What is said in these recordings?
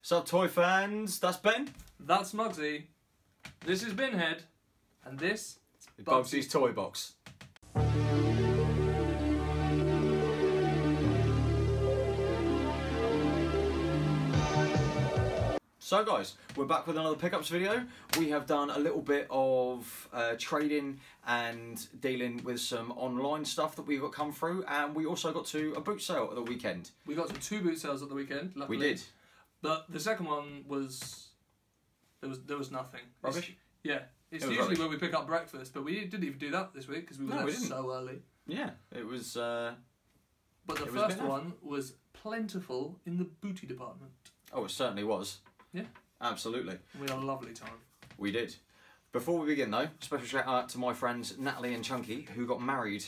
Sup, toy fans? That's Ben. That's Mugsy. This is Binhead. And this is Bugsy's Toy Box. So guys, we're back with another pickups video. We have done a little bit of trading and dealing with some online stuff that we got come through, and we also got to a boot sale at the weekend. We got to 2 boot sales at the weekend, luckily. We did. But the second one was... There was nothing. Rubbish? It's usually rubbish. Where we pick up breakfast, but we didn't even do that this week because we were there so early. Yeah, it was... but the first one was plentiful in the booty department. Oh, it certainly was. Yeah. Absolutely. We had a lovely time. We did. Before we begin though, special shout out to my friends Natalie and Chunky, who got married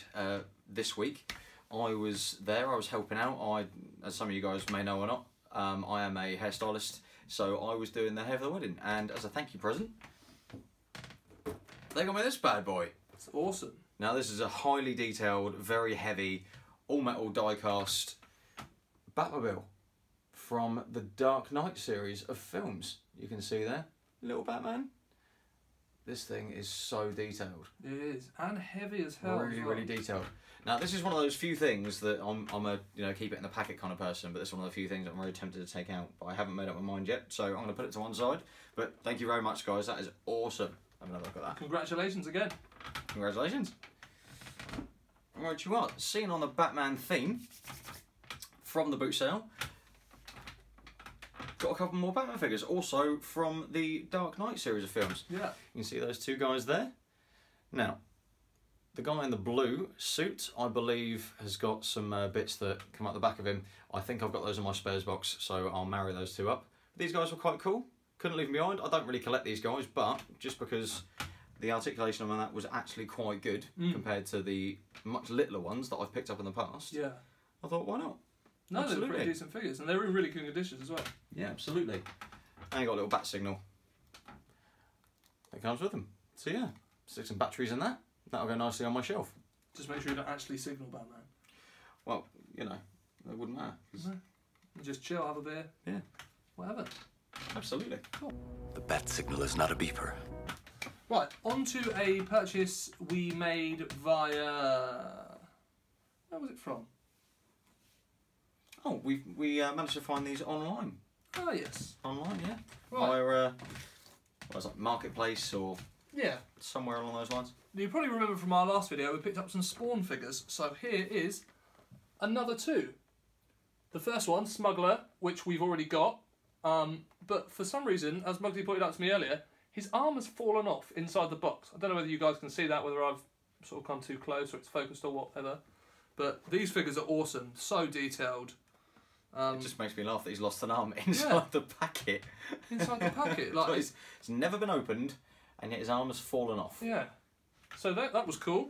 this week. I was there, I was helping out. As some of you guys may know or not, I am a hairstylist, so I was doing their hair for the wedding, and as a thank you present, they got me this bad boy. It's awesome. Now this is a highly detailed, very heavy, all metal die cast Batmobile from the Dark Knight series of films. You can see there, little Batman. This thing is so detailed. It is, and heavy as hell. Really, really detailed. Now this is one of those few things that I'm a keep it in the packet kind of person, but this is one of the few things I'm really tempted to take out, but I haven't made up my mind yet, so I'm going to put it to one side. But thank you very much, guys. That is awesome. Have another look at that. Congratulations again. Congratulations. Right, you are seeing on the Batman theme from the boot sale. Got a couple more Batman figures, also from the Dark Knight series of films. Yeah. You can see those two guys there. Now, the guy in the blue suit, I believe, has got some bits that come out the back of him. I think I've got those in my spares box, so I'll marry those two up. These guys were quite cool. Couldn't leave them behind. I don't really collect these guys, but just because the articulation on that was actually quite good compared to the much littler ones that I've picked up in the past. Yeah. I thought, why not? No, they're pretty decent figures, and they're in really good conditions as well. Yeah, absolutely. And you got a little bat signal that comes with them. So yeah, stick some batteries in that. That'll go nicely on my shelf. Just make sure you don't actually signal Batman. Well, you know, it wouldn't matter. No. Just chill, have a beer. Yeah. Whatever. Absolutely. Cool. The bat signal is not a beeper. Right, on to a purchase we made via... Where was it from? Oh, we managed to find these online. Oh, yes. Online, yeah. Right. Via, what was it, Marketplace or somewhere along those lines. You probably remember from our last video, we picked up some Spawn figures. So here is another 2. The first one, Smuggler, which we've already got. But for some reason, as Muggsy pointed out to me earlier, his arm has fallen off inside the box. I don't know whether you guys can see that, whether I've sort of come too close or it's focused or whatever. But these figures are awesome, so detailed. It just makes me laugh that he's lost an arm inside the packet. Inside the packet. Like it's never been opened, and yet his arm has fallen off. Yeah. So that was cool.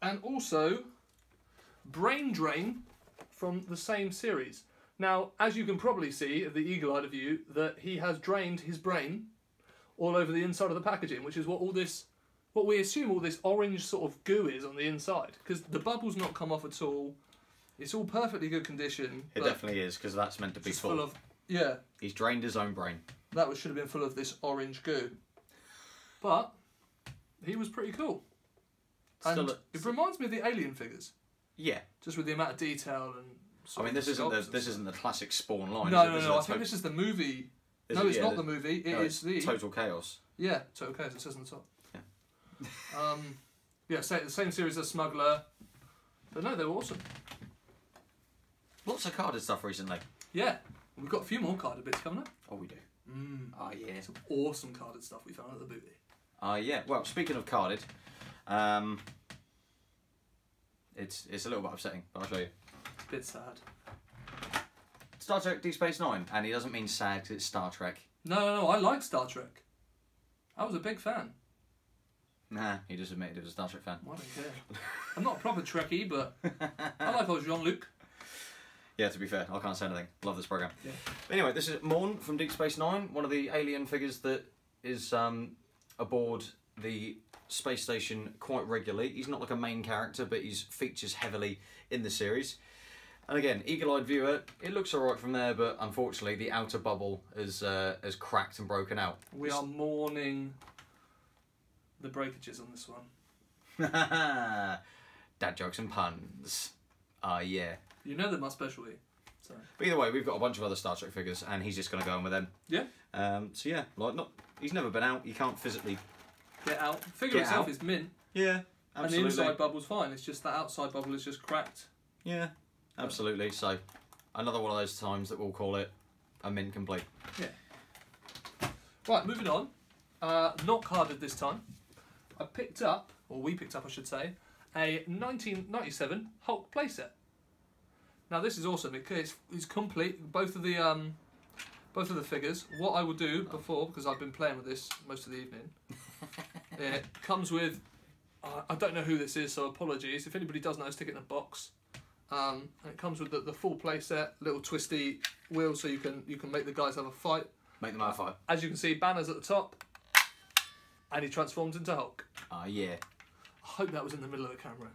And also, Brain Drain from the same series. Now, as you can probably see, of the eagle-eyed of you, that he has drained his brain all over the inside of the packaging, which is what we assume all this orange sort of goo is on the inside. Because the bubble's not come off at all. It's all perfectly good condition. It definitely is, because that's meant to be full of. Yeah. He's drained his own brain. That should have been full of this orange goo. But he was pretty cool. And it reminds me of the Alien figures. Yeah. Just with the amount of detail and. I mean, this isn't the classic Spawn line. No. I think this is the movie. No, it's not the movie. It is the Total Chaos. Yeah, Total Chaos. It says on the top. Yeah. Yeah, the same series as Smuggler. But no, they were awesome. Lots of carded stuff recently. Yeah, we've got a few more carded bits coming up. Oh, we do. Oh, yeah. Some awesome carded stuff we found at the booty. Yeah. Well, speaking of carded, it's a little bit upsetting, but I'll show you. It's a bit sad. Star Trek Deep Space Nine, and he doesn't mean sad because it's Star Trek. No, I like Star Trek. I was a big fan. Nah, he just admitted he was a Star Trek fan. I don't care. I'm not a proper Trekkie, but I like old Jean-Luc. Yeah, to be fair, I can't say anything. Love this programme. Yeah. But anyway, this is Morn from Deep Space Nine, one of the alien figures that is aboard the space station quite regularly. He's not like a main character, but he features heavily in the series. And again, eagle-eyed viewer, it looks alright from there, but unfortunately the outer bubble has cracked and broken out. We are mourning the breakages on this one. Dad jokes and puns. Yeah. You know they're my specialty. So. But either way, we've got a bunch of other Star Trek figures, and he's just going to go on with them. Yeah. So yeah, like he's never been out. You can't physically get out. The figure itself is mint. Yeah, absolutely. And the inside bubble's fine. It's just that outside bubble is just cracked. Yeah, absolutely. So another one of those times that we'll call it a mint complete. Yeah. Right, moving on. Not carded this time. We picked up, I should say, a 1997 Hulk playset. Now this is awesome because it's complete. Both of the figures. What I will do before, because I've been playing with this most of the evening, it comes with. I don't know who this is, so apologies. If anybody does know, stick it in a box. And it comes with the full playset, little twisty wheel, so you can make the guys have a fight. Make them have a fight. As you can see, banners at the top, and he transforms into Hulk. Yeah. I hope that was in the middle of the camera.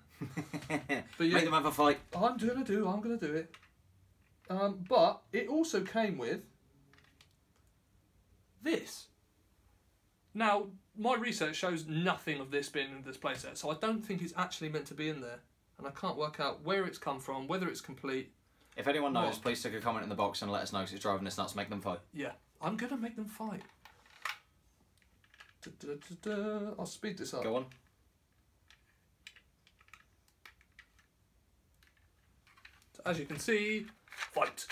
But yeah, make them have a fight. I'm gonna do it. But it also came with this. Now, my research shows nothing of this being in this playset, so I don't think it's actually meant to be in there. And I can't work out where it's come from, whether it's complete. If anyone knows, please stick a comment in the box and let us know, because it's driving us nuts. Make them fight. Yeah, I'm going to make them fight. I'll speed this up. Go on. As you can see, fight.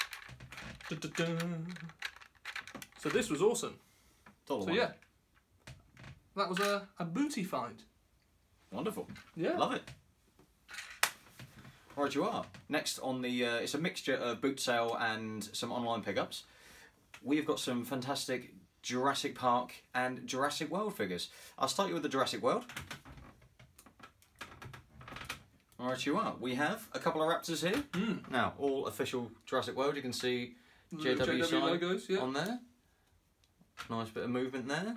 So this was awesome. So yeah, that was a booty find. Wonderful. Yeah. Love it. Right, you are. Next on the, it's a mixture of boot sale and some online pickups. We've got some fantastic Jurassic Park and Jurassic World figures. I'll start you with the Jurassic World. Right, you are. We have a couple of Raptors here. Now, all official Jurassic World. You can see JW sign logos, yeah, on there. Nice bit of movement there.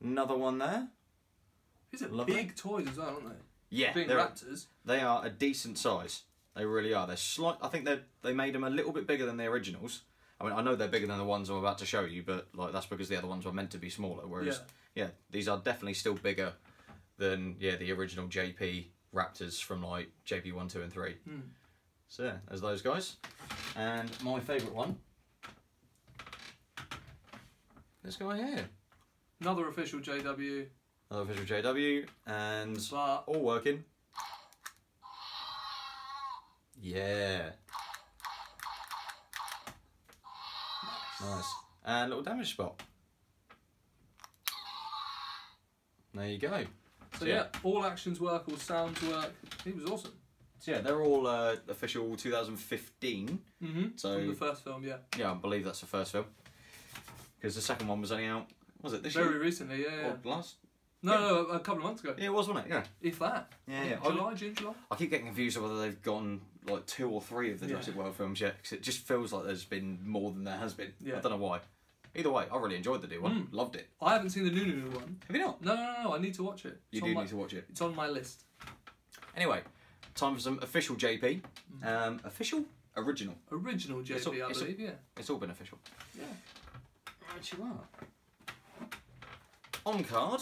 Another one there. These are big toys as well, aren't they? Yeah, big Raptors. They are a decent size. They really are. They're slight. I think they made them a little bit bigger than the originals. I mean, I know they're bigger than the ones I'm about to show you, but like that's because the other ones were meant to be smaller. Whereas, yeah, these are definitely still bigger than the original JP Raptors from like JP 1, 2, and 3. So yeah, there's those guys. And my favourite one, this guy here. Another official JW. Another official JW, and all working. Yeah. Nice. And little damage spot. There you go. So yeah, all actions work, all sounds work. He was awesome. So yeah, they're all official 2015. So from the first film, yeah. Yeah, I believe that's the first film. Because the second one was only out, was it this year? Very recently, yeah. Or last? No, a couple of months ago. Yeah, it was, wasn't it? Yeah. If that. Yeah. June, July. I keep getting confused on whether they've gone like 2 or 3 of the Jurassic World films yet, because it just feels like there's been more than there has been. I don't know why. Either way, I really enjoyed the new one. Loved it. I haven't seen the new one. Have you not? No. I need to watch it. You do need to watch it. It's on my list. Anyway, time for some official JP. Official? Original. Original JP, I believe, yeah. It's all been official. Yeah. Right you are. On card,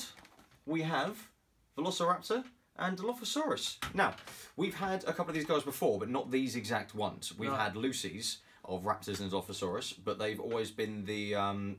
we have Velociraptor and Dilophosaurus. Now, we've had a couple of these guys before, but not these exact ones. We've had Lucy's of Raptors and Dilophosaurus, but they've always been the ones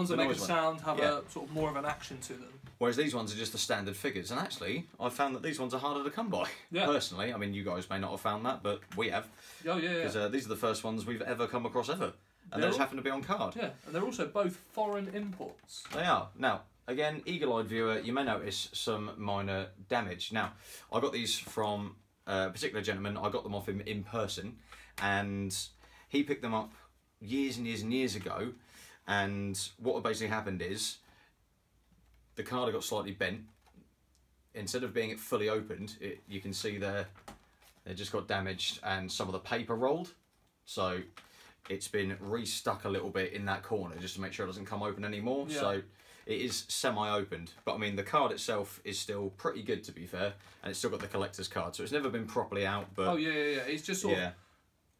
that make a sound, have a sort of more of an action to them. Whereas these ones are just the standard figures, and actually, I've found that these ones are harder to come by. Yeah. Personally, I mean, you guys may not have found that, but we have. Oh yeah. Because these are the first ones we've ever come across ever, and they just happen to be on card. Yeah, and they're also both foreign imports. They are. Now, again, eagle-eyed viewer, you may notice some minor damage. Now, I got these from a particular gentleman. I got them off him in person, and he picked them up years and years and years ago. And what basically happened is the card got slightly bent. Instead of being fully opened, you can see there, it just got damaged and some of the paper rolled. So it's been restuck a little bit in that corner just to make sure it doesn't come open anymore. Yeah. So it is semi-opened. But I mean, the card itself is still pretty good, to be fair. And it's still got the collector's card. So it's never been properly out. But Oh, yeah. It's just sort of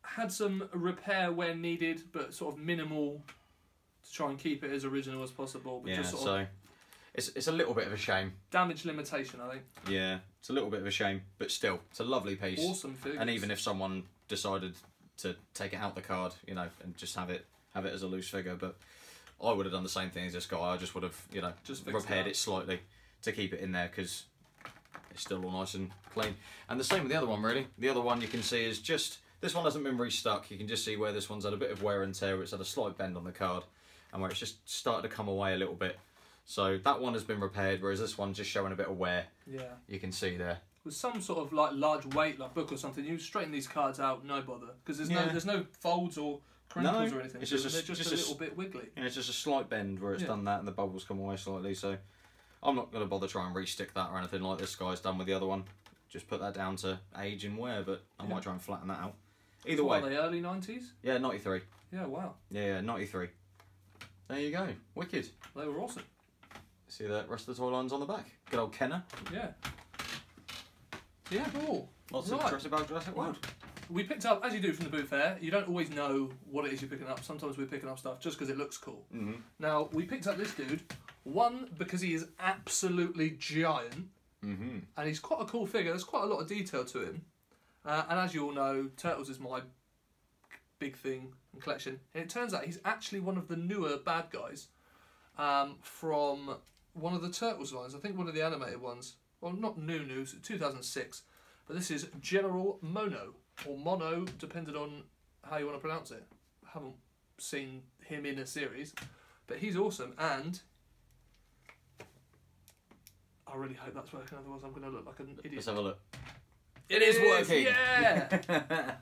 had some repair where needed, but sort of minimal to try and keep it as original as possible. But just sort of it's a little bit of a shame. damage limitation, I think. Yeah, it's a little bit of a shame. But still, it's a lovely piece. Awesome figures. And even if someone decided to take it out the card, you know, and just have it as a loose figure, but I would have done the same thing as this guy. I just would have, you know, Just repaired it slightly to keep it in there because it's still all nice and clean. And the same with the other one, really. The other one you can see is just, this one hasn't been restuck. You can just see where this one's had a bit of wear and tear. It's had a slight bend on the card and where it's just started to come away a little bit. So that one has been repaired, whereas this one's just showing a bit of wear. Yeah. You can see there. With some sort of like large weight, like book or something, you straighten these cards out, no bother, because there's no folds or crinkles or anything. It's to just them. They're just a little bit wiggly. Yeah, it's just a slight bend where it's done that and the bubbles come away slightly. So I'm not going to bother trying and re-stick that or anything like this guy's done with the other one. Just put that down to age and wear, but I might try and flatten that out. Either way. Are they early 90s? Yeah, 93. Yeah, wow. Yeah, 93. There you go. Wicked. They were awesome. See the rest of the toy lines on the back. Good old Kenner. Yeah. Yeah, cool. Lots of Jurassic Park, Jurassic World. We picked up, as you do from the boot fair, you don't always know what it is you're picking up. Sometimes we're picking up stuff just because it looks cool. Mm-hmm. Now, we picked up this dude, one, because he is absolutely giant, Mm-hmm. and he's quite a cool figure. There's quite a lot of detail to him. And as you all know, Turtles is my big thing and collection. And it turns out he's actually one of the newer bad guys from one of the Turtles lines. I think one of the animated ones. Well, not new, 2006. But this is General Mono, or Mono, depending on how you want to pronounce it. I haven't seen him in a series, but he's awesome. And I really hope that's working, otherwise I'm going to look like an idiot. Let's have a look. It is working! Yeah!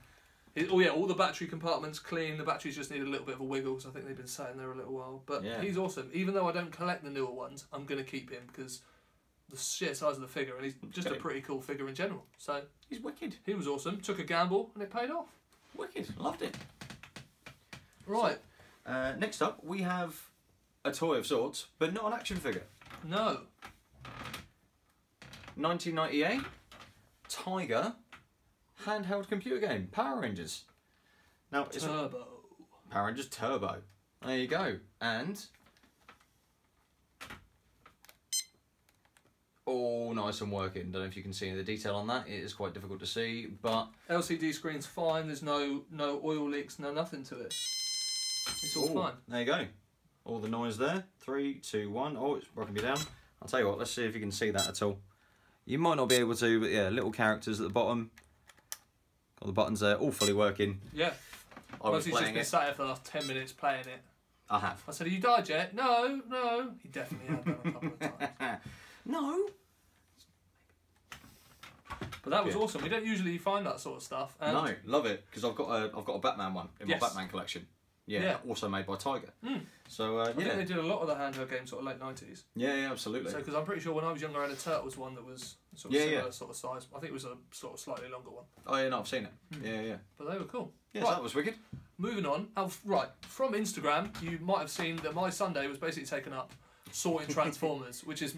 Oh yeah, all the battery compartments clean. The batteries just need a little bit of a wiggle, so I think they've been sat in there a little while. But he's awesome. Even though I don't collect the newer ones, I'm going to keep him because the sheer size of the figure, and he's just a pretty cool figure in general. So he's wicked. He was awesome. Took a gamble, and it paid off. Wicked. Loved it. Right. So, next up, we have a toy of sorts, but not an action figure. No. 1998, Tiger, handheld computer game, Power Rangers. Now, it's Turbo. Power Rangers Turbo. There you go. And all nice and working. Don't know if you can see any of the detail on that. It is quite difficult to see, but LCD screen's fine. There's no oil leaks, no nothing to it. It's all fine. There you go. All the noise there. 3, 2, 1. Oh, it's broken me down. I'll tell you what. Let's see if you can see that at all. You might not be able to, but yeah, little characters at the bottom. Got the buttons there, all fully working. Yeah. I was He's playing just been sat here for the last 10 minutes playing it. I have. I said, have you died yet? No. He definitely had done a couple of times. No. But that was awesome. We don't usually find that sort of stuff. And No, love it, because I've got a Batman one in my Batman collection. Yeah, also made by Tiger. So I think they did a lot of the handheld games sort of late 90s. Yeah, absolutely. So, because I'm pretty sure when I was younger, I had a Turtles one that was sort of similar sort of size. I think it was a sort of slightly longer one. Oh yeah, no, I've seen it. Yeah. But they were cool. Yeah, right. so that was wicked. Moving on. Right, from Instagram, you might have seen that my Sunday was basically taken up sorting Transformers, which is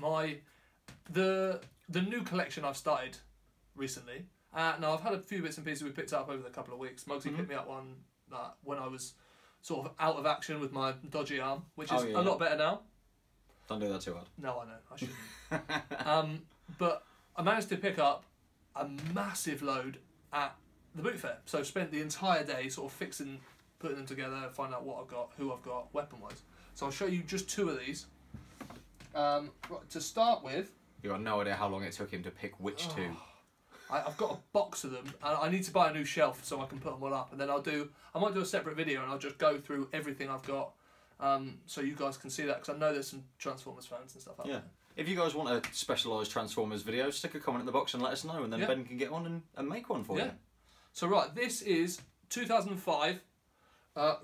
the new collection I've started recently. Now, I've had a few bits and pieces we picked up over the couple of weeks. Muggsy picked me up one when I was sort of out of action with my dodgy arm, which is a lot better now. Don't do that too hard. No, I know. I shouldn't. But I managed to pick up a massive load at the boot fair. So spent the entire day sort of fixing, putting them together, find out what I've got, who I've got, weapon-wise. So I'll show you just two of these. Right, to start with... You got no idea how long it took him to pick which two. I've got a box of them, and I need to buy a new shelf so I can put them all up. And then I might do a separate video, and I'll just go through everything I've got, so you guys can see that, because I know there's some Transformers fans and stuff out there. If you guys want a specialised Transformers video, stick a comment in the box and let us know, and then Ben can get on and make one for you. So right, this is 2005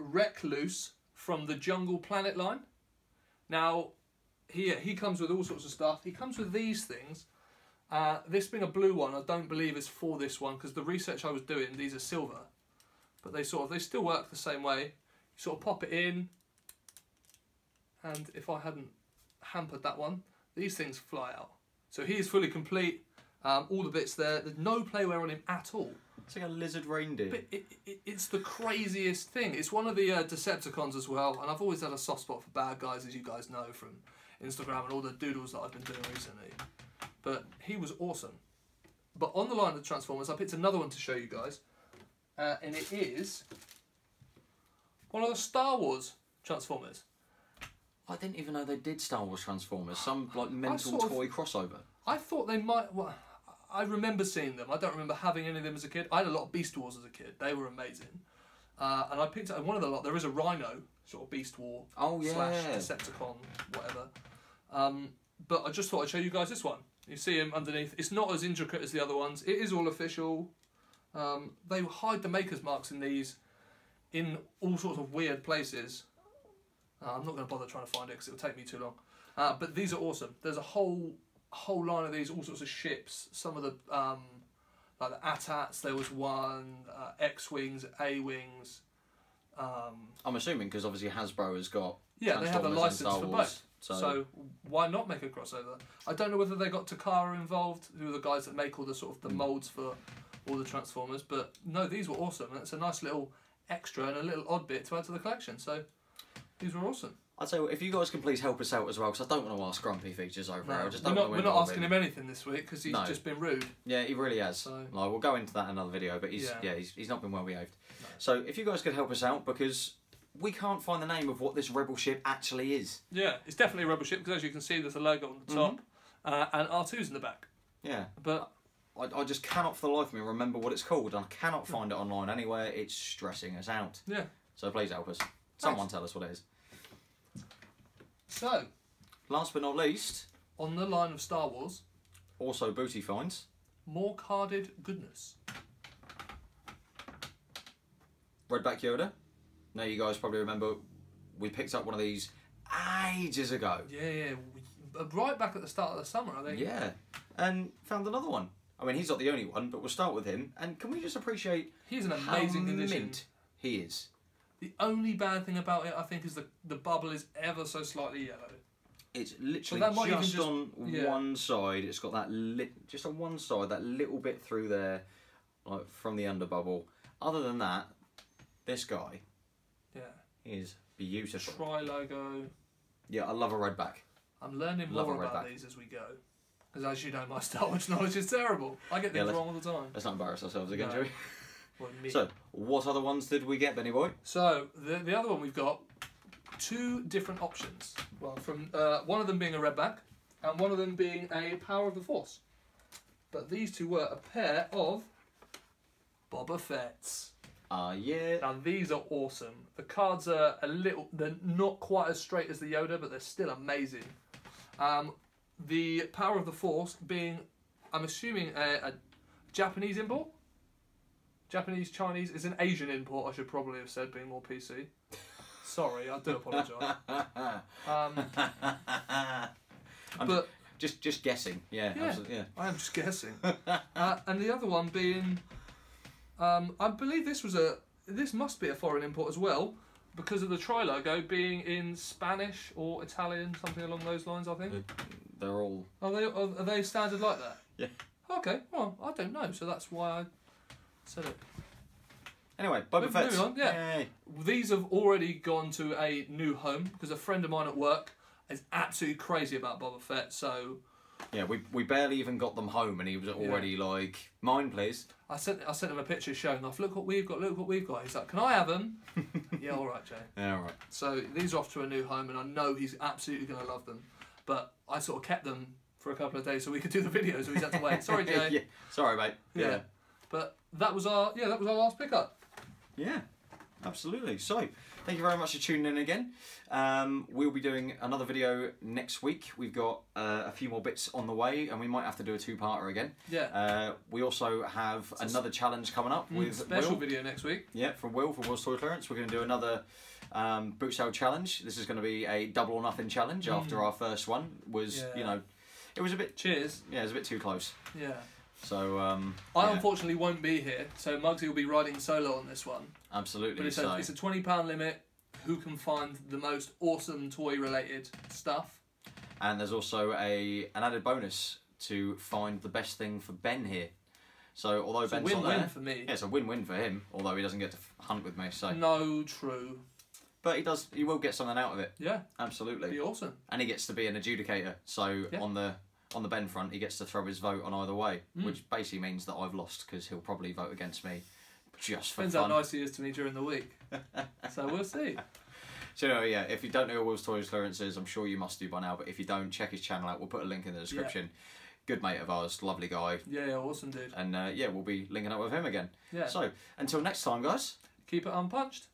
Recluse from the Jungle Planet line. Now, he comes with all sorts of stuff. He comes with these things. This being a blue one, I don't believe is for this one, because the research I was doing, these are silver. but they still work the same way. You sort of pop it in, and if I hadn't hampered that one, these things fly out. So he is fully complete. All the bits there. There's no playware on him at all. It's like a lizard reindeer. But it's the craziest thing. It's one of the Decepticons as well, and I've always had a soft spot for bad guys, as you guys know from Instagram and all the doodles that I've been doing recently. But he was awesome. But on the line of the Transformers, I picked another one to show you guys, and it is one of the Star Wars Transformers. I didn't even know they did Star Wars Transformers. Some like mental toy crossover. I thought they might. Well, I remember seeing them. I don't remember having any of them as a kid. I had a lot of Beast Wars as a kid. They were amazing. And I picked up one of the lot. There is a Rhino sort of Beast War slash Decepticon, whatever. But I just thought I'd show you guys this one. You see him underneath. It's not as intricate as the other ones. It is all official. They hide the maker's marks in these in all sorts of weird places. I'm not going to bother trying to find it because it will take me too long. But these are awesome. There's a whole line of these, all sorts of ships. Some of the like the AT-ATs. There was one X-wings, A-wings. I'm assuming because obviously Hasbro has got they have a license for both. So So why not make a crossover? I don't know whether they got Takara involved, who are the guys that make all the sort of the molds for all the Transformers. But no, these were awesome, and it's a nice little extra and a little odd bit to add to the collection. So these were awesome. I'd say if you guys can please help us out as well, because I don't want to ask Grumpy Features over here. I just don't we're not asking him anything this week because he's just been rude. Yeah, he really has. So. Like, we'll go into that in another video, but he's not been well behaved. No. So if you guys could help us out, because we can't find the name of what this rebel ship actually is. Yeah, it's definitely a rebel ship because as you can see, there's a logo on the top and R2's in the back. Yeah, but I just cannot for the life of me remember what it's called. I cannot find it online anywhere. It's stressing us out. Yeah. So please help us. Someone tell us what it is. So, last but not least, on the line of Star Wars, also booty finds, more carded goodness. Redback Yoda. Now you guys probably remember we picked up one of these ages ago. Yeah, right back at the start of the summer, I think. Yeah, and found another one. I mean, he's not the only one, but we'll start with him. And can we just appreciate he's an amazing condition. Mint he is. The only bad thing about it, I think, is the bubble is ever so slightly yellow. It's literally just on one side. It's got that just on one side, that little bit through there, like from the under bubble. Other than that, this guy, is beautiful. Tri-logo. Yeah, I love a redback. I'm learning more about these as we go. Because as you know, my Star Wars knowledge is terrible. I get things wrong all the time. Let's not embarrass ourselves again, shall we? Well, so, what other ones did we get, Benny Boy? So, the other one we've got two different options. Well, from one of them being a redback and one of them being a Power of the Force. But these two were a pair of Boba Fett's. Yeah. Now, these are awesome. The cards are they're not quite as straight as the Yoda, but they're still amazing. The Power of the Force being, I'm assuming, a Japanese import? Japanese, Chinese is an Asian import, I should probably have said, being more PC. Sorry, I do apologise. But just guessing, yeah. Absolutely, yeah. I am just guessing. And the other one being, I believe this must be a foreign import as well, because of the tri-logo being in Spanish or Italian, something along those lines, I think. They're all... Are they standard like that? Yeah. Okay, well, I don't know, so that's why I said it. Anyway, Boba Fett. Moving on, yeah. Yay. These have already gone to a new home, because a friend of mine at work is absolutely crazy about Boba Fett, so... Yeah, we barely even got them home, and he was already like, mine, please. I sent him a picture showing off, look what we've got, look what we've got. He's like, can I have them? Yeah, all right, Jay. Yeah, all right. So these are off to a new home, and I know he's absolutely going to love them. But I sort of kept them for a couple of days so we could do the videos, so he's had to wait. Sorry, Jay. Yeah. Sorry, mate. Yeah. But that was our last pickup. Yeah, absolutely. So, thank you very much for tuning in again. We'll be doing another video next week. We've got a few more bits on the way, and we might have to do a two-parter again. Yeah. We also have another challenge coming up with special Will. video next week. Yeah, from Will's Toy Clearance. We're going to do another boot sale challenge. This is going to be a double or nothing challenge after our first one was, you know, it was a bit... Cheers. Yeah, it was a bit too close. Yeah. So I yeah, unfortunately won't be here, so Muggsy will be riding solo on this one. absolutely. But it's a £20 limit. Who can find the most awesome toy-related stuff? And there's also an added bonus to find the best thing for Ben here. So although It's a Ben's not win-win there, for me. yeah, it's a win-win for him. Although he doesn't get to hunt with me, so No, true. but he does. He will get something out of it. Yeah, Absolutely. be awesome. And he gets to be an adjudicator. So Yeah. on the Ben front, he gets to throw his vote on either way, which basically means that I've lost because he'll probably vote against me just for Depends fun. how nice he is to me during the week. So we'll see. So yeah, if you don't know who Will's Toys Clearance is, I'm sure you must do by now. But if you don't, check his channel out. We'll put a link in the description. Good mate of ours, lovely guy. Yeah, awesome dude. And yeah, we'll be linking up with him again. Yeah. So until next time, guys. Keep it unpunched.